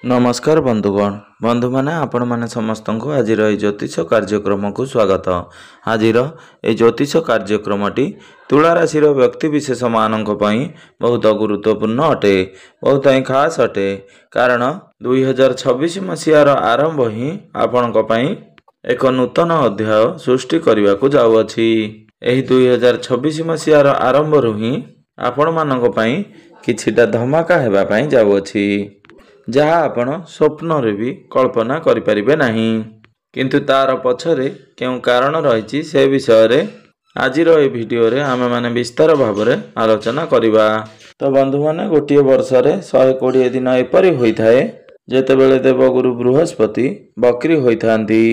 नमस्कार बंधुगण बंधु मैंने आपण मैंने समस्त को आज ज्योतिष कार्यक्रम को स्वागत। आज ज्योतिष कार्यक्रमटी तुला राशि व्यक्ति विशेष मानों बहुत गुरुत्वपूर्ण अटे, बहुत ही खास अटे। कारण 2026 मसीहार आरंभ ही आपण एक नूतन अध्याय सृष्टि करने को जाऊँगी। यही 2026 मसीहार आरंभ ही आपण मानों किछिटा धमाका होगापाई जाऊँगी, जहाँ आपण स्वप्न रे भी कल्पना करिपारिबे नहीं। किंतु तार पछरे क्यों कारण रही से विषय रे आज वीडियो रे आमे माने विस्तार भाव में आलोचना करिबा। तो बंधु माने गोटे वर्ष रे 120 दिन एपरि होइथाए जेतेबेले देवगुरु बृहस्पति बकरी होइथांती।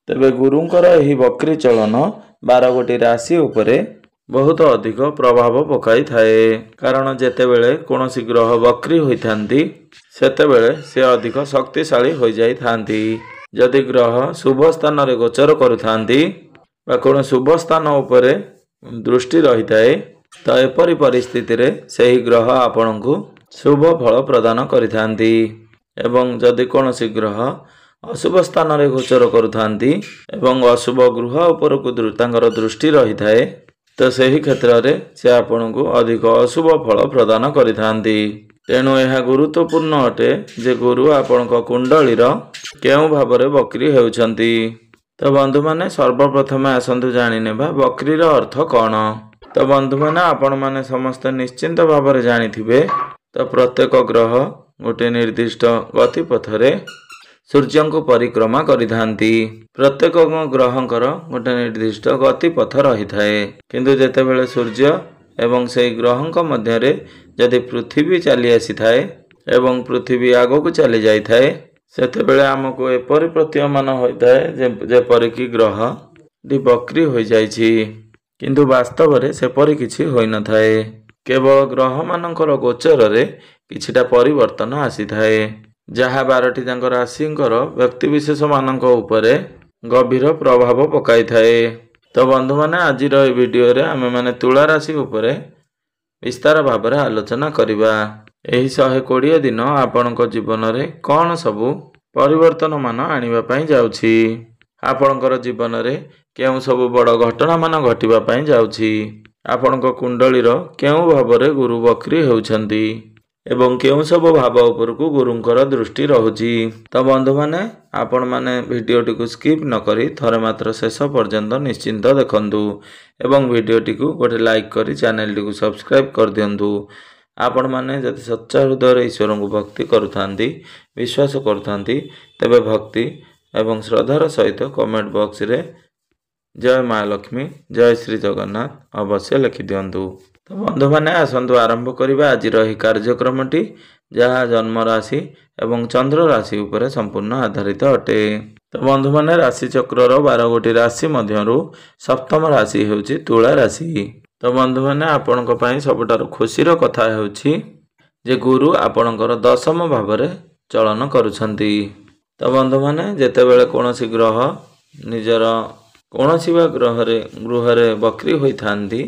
तेबे गुरुंकर एही बकरी चलन 12 गोटी राशि उपरे बहुत अधिक प्रभाव पकाई थाए। कारण जेतेबेले कोनोसी ग्रह बकरी होइथांती सेतेबेले से अधिक शक्तिशाली हो जाई थांती। जदि ग्रह शुभ स्थान रे गोचर करुथांती बा कोन शुभ स्थान उपरे दृष्टि रही थाए तो एपरि परिस्थिति रे सही ग्रह आपनकु शुभ फल प्रदान करिथांती। एवं जदि कोनोसी ग्रह अशुभ स्थान रे गोचर करुथांती एवं अशुभ गृह उपरकु तांकर दृष्टि रही थाए तो सही क्षेत्र रे से आपनकु अधिक अशुभ फल प्रदान करिथांती। तेणु यह गुरुत्वपूर्ण अटे जे गुरु आपण कुंडली केउ भाव में बकरी होउछंती। तो बंधु माने सर्वप्रथम आसंतु जानि नेबा बकरीर अर्थ कौन। तो बंधु माने आपण माने समस्त निश्चिंत भाव में जानिथिबे तो प्रत्येक ग्रह गोटे निर्दिष्ट गतिपथरे सूर्य को परिक्रमा करिथांती। प्रत्येक ग्रहंकर गोटे निर्दिष्ट गतिपथ रही थाए। किंतु जेतेबेले सूर्य एवं से ग्रहंक मध्यरे जदि पृथ्वी चली आसी थाए एवं पृथ्वी आग को चली जाई थाए सेतेबेले आमको एपरि प्रतीयमान होइथाए जेपरिक ग्रह डी बकरी हो जाइछि। किंतु वास्तव रे सेपरि किछि होई न थाए। केवल ग्रह मानकर गोचर रे किछिटा परिवर्तन आसी थाए जहा 12टी जांक राशिंकर व्यक्ति विशेष मानक उपरे गभीर प्रभाव पकाई थाए। तो बंधु माने आज वीडियो रे आमे माने तुला राशि उपरे विस्तार भाव में आलोचना करिबा। एही 120 दिन आपणक जीवन रे कौन सबु परिवर्तन मान आनिबा पई जाउछि। आपणकर जीवन रे केउ सबु बड़ घटना मान घटिबा पई जाउछि। आपणक कुंडलीर केउ भाव रे गुरु बकरी होउछंती एवं केउ सब भाव उपरकु गुरुंकर दृष्टि रहुछि। तो बंधु माने आपण माने वीडियोटी को स्किप न करी थरे मात्र शेष पर्यंत निश्चिंत देखंतु एवं वीडियोटी को गोटे लाइक करी चैनल टी को सब्सक्राइब कर दियंतु। आपण माने जति सच्चा हृदय ईश्वर को भक्ति करुथांती विश्वास करुथांती तेबे भक्ति एवं श्रद्धार सहित कमेंट बॉक्स रे जय माँ लक्ष्मी जय श्री जगन्नाथ अवश्य लिखि दियंतु। तो बंधु माने आसंतु आरंभ करिबा आज रही कार्यक्रमटी जहाँ जन्म राशि एवं चंद्र राशि उपरे संपूर्ण आधारित अटे। तो बंधु माने राशि चक्रर 12 गोटी राशि मध्यरु सप्तम राशि हेउची तुला राशि। तो बंधु माने आपणक पई सबटार खुशीर कथा हेउची जे गुरु आपणकर दशम भाव में चलन करुछंती। तो बंधु माने जेतेबेले कोनोसी ग्रह निजर कोनोसी गृह रे बकरी होई थांती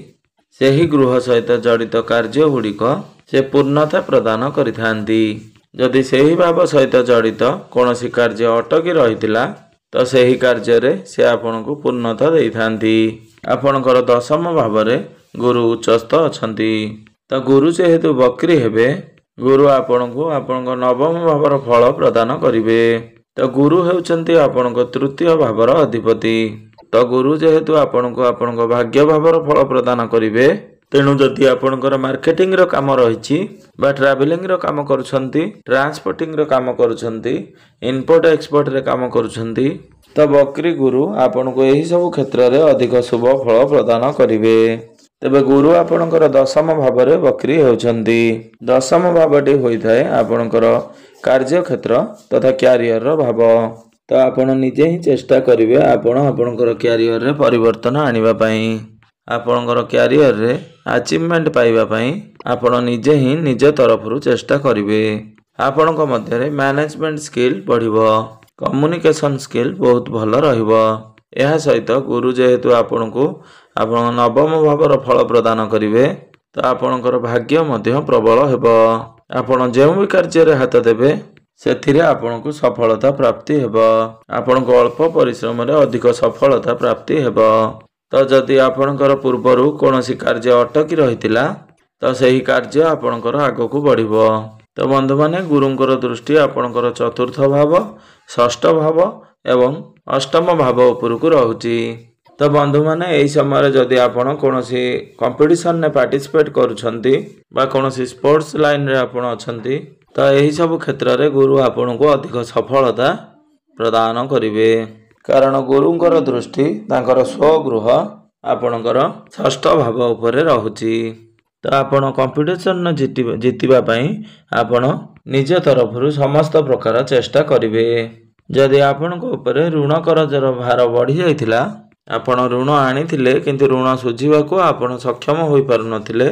सेही गृह सहित जड़ित कार्य गुड़िक से पूर्णता प्रदान करिथांती। जदि सेही भाव सहित जड़ित कोनोसी कार्य अटकी रहितिला तो सेही कार्य रे से आपनकु पूर्णता देइथांती। आपनकर दशम भाव रे गुरु उच्चस्थ अछंती। तो गुरु जेहेतु बकरी हेबे गुरु आपनकु आपनक नवम भावर फल प्रदान करिवे। तो गुरु हेउचंती आपनक तृतीय भावर अधिपति। तो गुरु जेहेतु आपनक आपनक भाग्य भावर फल प्रदान करिवे तेणु जदि आपनकर मार्केटिंग रो काम रहिछि बा ट्रैवलिंग रो काम करूछंती ट्रांसपोर्टिंग रो काम करूछंती इंपोर्ट एक्सपोर्ट रे काम करूछंती तो बकरी गुरु आपनको एही सब क्षेत्र रे अधिक शुभ फल प्रदान करिवे। तेबे गुरु आपनकर दशम भाव रे बकरी होउछंती। दशम भावटी होइथाए आपनकर कार्य क्षेत्र तथा कैरियर रो भाव। तो आपण निजे ही चेष्टा करिवे आपणकर कैरियर रे परिवर्तन आनिबा पई आपणकर कैरियर रे अचीवमेंट पाइबा पई आपण निजे ही निज तरफरु चेष्टा करिवे। आपणक मध्य रे मैनेजमेंट स्किल बढ़िबो कम्युनिकेशन स्किल बहुत भल रहिबो। एहा सहित गुरु जेहेतु आपणको आपण नवम भावर फल प्रदान करिवे तो आपणकर भाग्य मध्य प्रबल हेबो। आपण जेउ भी कार्य रे हाथ देबे ସେଥିରେ ଆପଣଙ୍କୁ ସଫଳତା ପ୍ରାପ୍ତି ହେବ। ଆପଣଙ୍କୁ ଅଳ୍ପ ପରିଶ୍ରମରେ ଅଧିକ ସଫଳତା ପ୍ରାପ୍ତି ହେବ। ତ ଯଦି ଆପଣଙ୍କର ପୂର୍ବରୁ କୌଣସି କାର୍ଯ୍ୟ ଅଟକି ରହିଥିଲା ତ ସେହି କାର୍ଯ୍ୟ ଆପଣଙ୍କର ଆଗକୁ ବଢ଼ିବ। ତ ବନ୍ଧୁମାନେ, ଗୁରୁଙ୍କର ଦୃଷ୍ଟି ଆପଣଙ୍କର ଚତୁର୍ଥ ଭାବ, ଷଷ୍ଠ ଭାବ ଏବଂ ଅଷ୍ଟମ ଭାବ ଉପରକୁ ରହୁଛି। ତ ବନ୍ଧୁମାନେ, ଏହି ସମୟରେ ଯଦି ଆପଣ କୌଣସି କମ୍ପିଟିସନରେ ପାର୍ଟିସିପେଟ୍ କରୁଛନ୍ତି ବା କୌଣସି ସ୍ପୋର୍ଟସ ଲାଇନରେ ଆପଣ ଅଛନ୍ତି ତ ଏହିସବୁ କ୍ଷେତ୍ରରେ ଗୁରୁ ଆପଣଙ୍କୁ ଅଧିକ ସଫଳତା ପ୍ରଦାନ କରିବେ। କାରଣ ଗୁରୁଙ୍କର ଦୃଷ୍ଟି ତାଙ୍କର ସ୍ୱଗୃହ ଆପଣଙ୍କର ଷଷ୍ଠ ଭାବ ଉପରେ ରହୁଛି। ତ ଆପଣ କମ୍ପିଟିସନ ଜିତିବା ପାଇଁ ଆପଣ ନିଜ ତରଫରୁ ସମସ୍ତ ପ୍ରକାର ଚେଷ୍ଟା କରିବେ। ଯଦି ଆପଣଙ୍କ ଉପରେ ଋଣ କରଜର ଭାର ବଢ଼ିଯାଇଥିଲା, ଆପଣ ଋଣ ଆଣିଥିଲେ କିନ୍ତୁ ଋଣ ଶୁଝିବାକୁ ଆପଣ ସକ୍ଷମ ହୋଇପାରୁନଥିଲେ,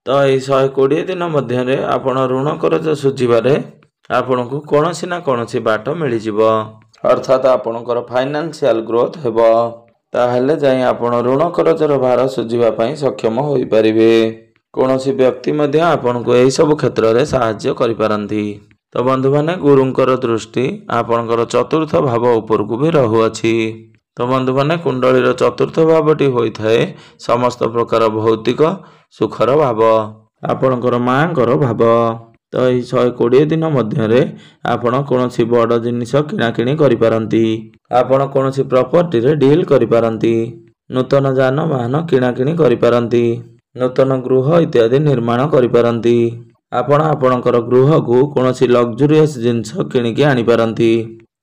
ତ ଏହି 120 ଦିନ ମଧ୍ୟରେ ଆପଣ ଋଣ କରଜ ଶୁଝିବାରେ ଆପଣଙ୍କୁ କୌଣସି ନା କୌଣସି ବାଟ ମିଳିଯିବ। ଅର୍ଥାତ୍ ଆପଣଙ୍କର ଫାଇନାନ୍ସିଆଲ ଗ୍ରୋଥ ହେବ। ତାହେଲେ ଯାଇ ଆପଣ ଋଣ କରଜର ଭାର ଶୁଝିବା ପାଇଁ ସକ୍ଷମ ହୋଇପାରିବେ। କୌଣସି ବ୍ୟକ୍ତି ମଧ୍ୟ ଆପଣଙ୍କୁ ଏହିସବୁ କ୍ଷେତ୍ରରେ ସାହାଯ୍ୟ କରିପାରନ୍ତି। ତ ବନ୍ଧୁମାନେ, ଗୁରୁଙ୍କର ଦୃଷ୍ଟି ଆପଣଙ୍କର ଚତୁର୍ଥ ଭାବ ଉପରକୁ ବି ରହୁଅଛି। ତ ବନ୍ଧୁମାନେ, କୁଣ୍ଡଳୀର ଚତୁର୍ଥ ଭାବଟି ହୋଇଥାଏ ସମସ୍ତ ପ୍ରକାର ଭୌତିକ ସୁଖର ଭାବ, ଆପଣଙ୍କର ମାଙ୍କର ଭାବ। ତ ଏହି 120 ଦିନ ମଧ୍ୟରେ ଆପଣ କୌଣସି ବଡ଼ ଜିନିଷ କିଣାକିଣି କରିପାରନ୍ତି। ଆପଣ କୌଣସି ପ୍ରପର୍ଟିରେ ଡିଲ୍ କରିପାରନ୍ତି। ନୂତନ ଯାନବାହନ କିଣାକିଣି କରିପାରନ୍ତି। ନୂତନ ଗୃହ ଇତ୍ୟାଦି ନିର୍ମାଣ କରିପାରନ୍ତି। ଆପଣ ଆପଣଙ୍କର ଗୃହକୁ କୌଣସି ଲକ୍ଜୁରିୟସ୍ ଜିନିଷ କିଣିକି ଆଣିପାରନ୍ତି।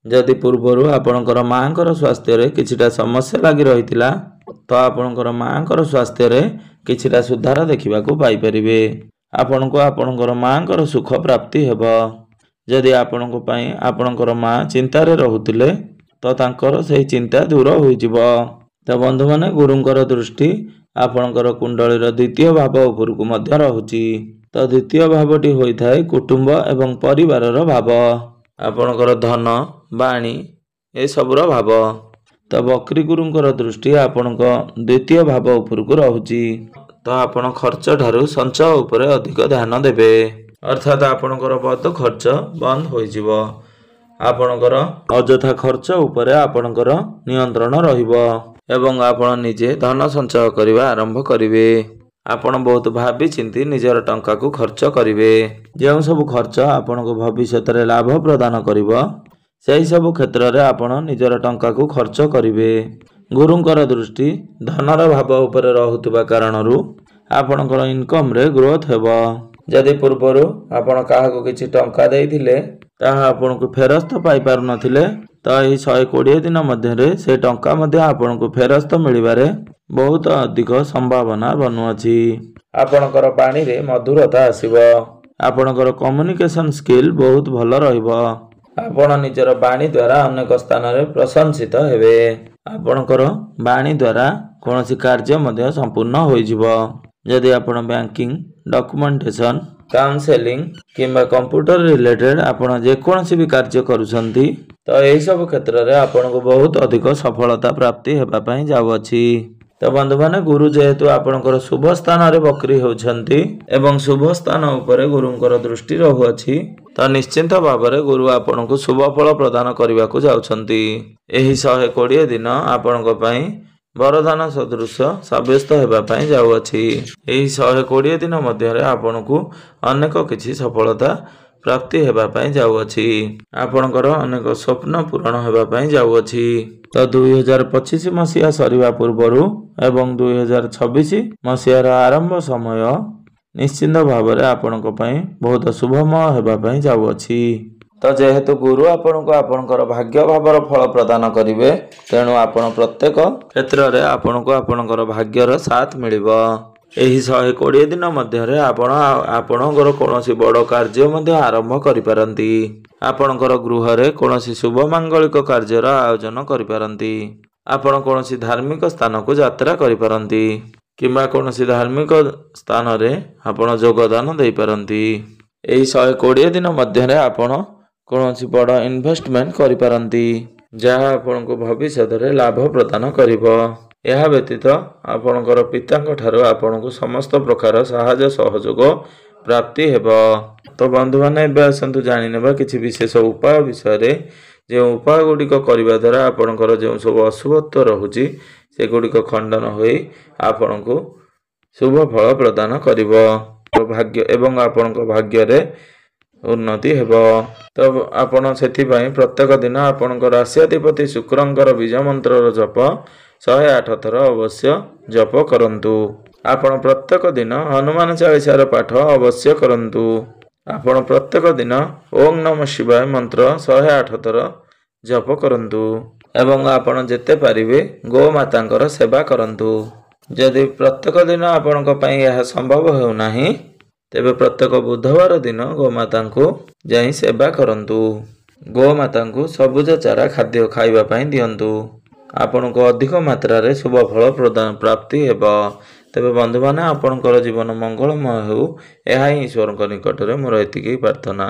ଯଦି ପୂର୍ବରୁ ଆପଣଙ୍କର ମାଙ୍କର ସ୍ୱାସ୍ଥ୍ୟରେ କିଛିଟା ସମସ୍ୟା ଲାଗି ରହିଥିଲା ତ ଆପଣଙ୍କର ମାଙ୍କର ସ୍ୱାସ୍ଥ୍ୟରେ କିଛିଟା ସୁଧାର ଦେଖିବାକୁ ପାଇପାରିବେ। ଆପଣଙ୍କୁ ଆପଣଙ୍କର ମାଙ୍କର ସୁଖ ପ୍ରାପ୍ତି ହେବ। ଯଦି ଆପଣଙ୍କ ପାଇଁ ଆପଣଙ୍କର ମା ଚିନ୍ତାରେ ରହୁଥିଲେ ତ ତାଙ୍କର ସେହି ଚିନ୍ତା ଦୂର ହୋଇଯିବ। ତ ବନ୍ଧୁମାନେ, ଗୁରୁଙ୍କର ଦୃଷ୍ଟି ଆପଣଙ୍କର କୁଣ୍ଡଳୀର ଦ୍ୱିତୀୟ ଭାବ ଉପରକୁ ମଧ୍ୟ ରହୁଛି। ତ ଦ୍ୱିତୀୟ ଭାବଟି ହୋଇଥାଏ କୁଟୁମ୍ବ ଏବଂ ପରିବାରର ଭାବ, ଆପଣଙ୍କର ଧନ, ବାଣୀ ଏସବୁର ଭାବ। ତ ବକ୍ରି ଗୁରୁଙ୍କର ଦୃଷ୍ଟି ଆପଣଙ୍କ ଦ୍ୱିତୀୟ ଭାବ ଉପରକୁ ରହୁଛି। ତ ଆପଣ ଖର୍ଚ୍ଚ ଠାରୁ ସଞ୍ଚୟ ଉପରେ ଅଧିକ ଧ୍ୟାନ ଦେବେ। ଅର୍ଥାତ୍ ଆପଣଙ୍କର ବଦ ଖର୍ଚ୍ଚ ବନ୍ଦ ହୋଇଯିବ। ଆପଣଙ୍କର ଅଯଥା ଖର୍ଚ୍ଚ ଉପରେ ଆପଣଙ୍କର ନିୟନ୍ତ୍ରଣ ରହିବ ଏବଂ ଆପଣ ନିଜେ ଧନ ସଞ୍ଚୟ କରିବା ଆରମ୍ଭ କରିବେ। ଆପଣ ବହୁତ ଭାବି ଚିନ୍ତି ନିଜର ଟଙ୍କାକୁ ଖର୍ଚ୍ଚ କରିବେ। ଯେଉଁ ସବୁ ଖର୍ଚ୍ଚ ଆପଣଙ୍କୁ ଭବିଷ୍ୟତରେ ଲାଭ ପ୍ରଦାନ କରିବ ସେହି ସବୁ କ୍ଷେତ୍ରରେ ଆପଣ ନିଜର ଟଙ୍କାକୁ ଖର୍ଚ୍ଚ କରିବେ। ଗୁରୁଙ୍କର ଦୃଷ୍ଟି ଧନର ଭାବ ଉପରେ ରହୁଥିବା କାରଣରୁ ଆପଣଙ୍କର ଇନକମ୍ରେ ଗ୍ରୋଥ୍ ହେବ। ଯଦି ପୂର୍ବରୁ ଆପଣ କାହାକୁ କିଛି ଟଙ୍କା ଦେଇଥିଲେ ତାହା ଆପଣଙ୍କୁ ଫେରସ୍ତ ପାଇପାରୁନଥିଲେ ତ ଏହି 120 ଦିନ ମଧ୍ୟରେ ସେ ଟଙ୍କା ମଧ୍ୟ ଆପଣଙ୍କୁ ଫେରସ୍ତ ମିଳିବାରେ ବହୁତ ଅଧିକ ସମ୍ଭାବନା ବନୁଅଛି। ଆପଣଙ୍କର ବାଣୀରେ ମଧୁରତା ଆସିବ। ଆପଣଙ୍କର କମ୍ୟୁନିକେସନ ସ୍କିଲ୍ ବହୁତ ଭଲ ରହିବ। ଆପଣ ନିଜର ବାଣୀ ଦ୍ୱାରା ଅନେକ ସ୍ଥାନରେ ପ୍ରଶଂସିତ ହେବେ। ଆପଣଙ୍କର ବାଣୀ ଦ୍ୱାରା କୌଣସି କାର୍ଯ୍ୟ ମଧ୍ୟ ସମ୍ପୂର୍ଣ୍ଣ ହୋଇଯିବ। ଯଦି ଆପଣ ବ୍ୟାଙ୍କିଂ, ଡକୁମେଣ୍ଟେସନ, କାଉନସେଲିଂ କିମ୍ବା କମ୍ପ୍ୟୁଟର ରିଲେଟେଡ୍ ଆପଣ ଯେକୌଣସି ବି କାର୍ଯ୍ୟ କରୁଛନ୍ତି ତ ଏହିସବୁ କ୍ଷେତ୍ରରେ ଆପଣଙ୍କୁ ବହୁତ ଅଧିକ ସଫଳତା ପ୍ରାପ୍ତି ହେବା ପାଇଁ ଯାଉଅଛି। ତ ବନ୍ଧୁମାନେ, ଗୁରୁ ଯେହେତୁ ଆପଣଙ୍କର ଶୁଭ ସ୍ଥାନରେ ବକ୍ରି ହେଉଛନ୍ତି ଏବଂ ଶୁଭ ସ୍ଥାନ ଉପରେ ଗୁରୁଙ୍କର ଦୃଷ୍ଟି ରହୁଅଛି ତ ନିଶ୍ଚିନ୍ତ ଭାବରେ ଗୁରୁ ଆପଣଙ୍କୁ ଶୁଭ ଫଳ ପ୍ରଦାନ କରିବାକୁ ଯାଉଛନ୍ତି। ଏହି 120 ଦିନ ଆପଣଙ୍କ ପାଇଁ ବରଦାନ ସଦୃଶ ସାବ୍ୟସ୍ତ ହେବା ପାଇଁ ଯାଉଅଛି। ଏହି 120 ଦିନ ମଧ୍ୟରେ ଆପଣଙ୍କୁ ଅନେକ କିଛି ସଫଳତା ପ୍ରାପ୍ତି ହେବା ପାଇଁ ଯାଉଅଛି। ଆପଣଙ୍କର ଅନେକ ସ୍ୱପ୍ନ ପୂରଣ ହେବା ପାଇଁ ଯାଉଅଛି। ତ 2025 ମସିହା ସରିବା ପୂର୍ବରୁ ଏବଂ 2026 ମସିହାର ଆରମ୍ଭ ସମୟ ନିଶ୍ଚିନ୍ତ ଭାବରେ ଆପଣଙ୍କ ପାଇଁ ବହୁତ ଶୁଭମୟ ହେବା ପାଇଁ ଯାଉଅଛି। ତ ଯେହେତୁ ଗୁରୁ ଆପଣଙ୍କୁ ଆପଣଙ୍କର ଭାଗ୍ୟ ଭାବର ଫଳ ପ୍ରଦାନ କରିବେ ତେଣୁ ଆପଣ ପ୍ରତ୍ୟେକ କ୍ଷେତ୍ରରେ ଆପଣଙ୍କୁ ଆପଣଙ୍କର ଭାଗ୍ୟର ସାଥ ମିଳିବ। ଏହି 120 ଦିନ ମଧ୍ୟରେ ଆପଣଙ୍କର କୌଣସି ବଡ଼ କାର୍ଯ୍ୟ ମଧ୍ୟ ଆରମ୍ଭ କରିପାରନ୍ତି। ଆପଣଙ୍କର ଗୃହରେ କୌଣସି ଶୁଭ ମାଙ୍ଗଳିକ କାର୍ଯ୍ୟର ଆୟୋଜନ କରିପାରନ୍ତି। ଆପଣ କୌଣସି ଧାର୍ମିକ ସ୍ଥାନକୁ ଯାତ୍ରା କରିପାରନ୍ତି କିମ୍ବା କୌଣସି ଧାର୍ମିକ ସ୍ଥାନରେ ଆପଣ ଯୋଗଦାନ ଦେଇପାରନ୍ତି। ଏହି 120 ଦିନ ମଧ୍ୟରେ ଆପଣ କୌଣସି ବଡ଼ ଇନଭେଷ୍ଟମେଣ୍ଟ କରିପାରନ୍ତି ଯାହା ଆପଣଙ୍କୁ ଭବିଷ୍ୟତରେ ଲାଭ ପ୍ରଦାନ କରିବ। ଏହା ବ୍ୟତୀତ ଆପଣଙ୍କର ପିତାଙ୍କ ଠାରୁ ଆପଣଙ୍କୁ ସମସ୍ତ ପ୍ରକାର ସାହାଯ୍ୟ ସହଯୋଗ ପ୍ରାପ୍ତି ହେବ। ତ ବନ୍ଧୁମାନେ ଏବେ ଆସନ୍ତୁ ଜାଣିନେବା କିଛି ବିଶେଷ ଉପାୟ ବିଷୟରେ। ଯେଉଁ ଉପାୟ ଗୁଡ଼ିକ କରିବା ଦ୍ୱାରା ଆପଣଙ୍କର ଯେଉଁ ସବୁ ଅଶୁଭତ୍ୱ ରହୁଛି ସେଗୁଡ଼ିକ ଖଣ୍ଡନ ହୋଇ ଆପଣଙ୍କୁ ଶୁଭ ଫଳ ପ୍ରଦାନ କରିବ ଭାଗ୍ୟ ଏବଂ ଆପଣଙ୍କ ଭାଗ୍ୟରେ ଉନ୍ନତି ହେବ। ତ ଆପଣ ସେଥିପାଇଁ ପ୍ରତ୍ୟେକ ଦିନ ଆପଣଙ୍କ ରାଶ୍ୟାଧିପତି ଶୁକ୍ରଙ୍କର ବୀଜ ମନ୍ତ୍ରର ଜପ 108 ଥର ଅବଶ୍ୟ ଜପ କରନ୍ତୁ। ଆପଣ ପ୍ରତ୍ୟେକ ଦିନ ହନୁମାନ ଚାଳିଶାର ପାଠ ଅବଶ୍ୟ କରନ୍ତୁ। ଆପଣ ପ୍ରତ୍ୟେକ ଦିନ ଓଂ ନମଃ ଶିବାୟ ମନ୍ତ୍ର 108 ଥର ଜପ କରନ୍ତୁ ଏବଂ ଆପଣ ଯେତେ ପାରିବେ ଗୋମାତାଙ୍କର ସେବା କରନ୍ତୁ। ଯଦି ପ୍ରତ୍ୟେକ ଦିନ ଆପଣଙ୍କ ପାଇଁ ଏହା ସମ୍ଭବ ହେଉନାହିଁ ତେବେ ପ୍ରତ୍ୟେକ ବୁଧବାର ଦିନ ଗୋମାତାଙ୍କୁ ଯାଇ ସେବା କରନ୍ତୁ। ଗୋମାତାଙ୍କୁ ସବୁଜ ଚାରା ଖାଦ୍ୟ ଖାଇବା ପାଇଁ ଦିଅନ୍ତୁ। ଆପଣଙ୍କୁ ଅଧିକ ମାତ୍ରାରେ ଶୁଭ ଫଳ ପ୍ରାପ୍ତି ହେବ। ତେବେ ବନ୍ଧୁମାନେ ଆପଣଙ୍କର ଜୀବନ ମଙ୍ଗଳମୟ ହେଉ, ଏହା ହିଁ ଈଶ୍ୱରଙ୍କ ନିକଟରେ ମୋର ଏତିକି ପ୍ରାର୍ଥନା।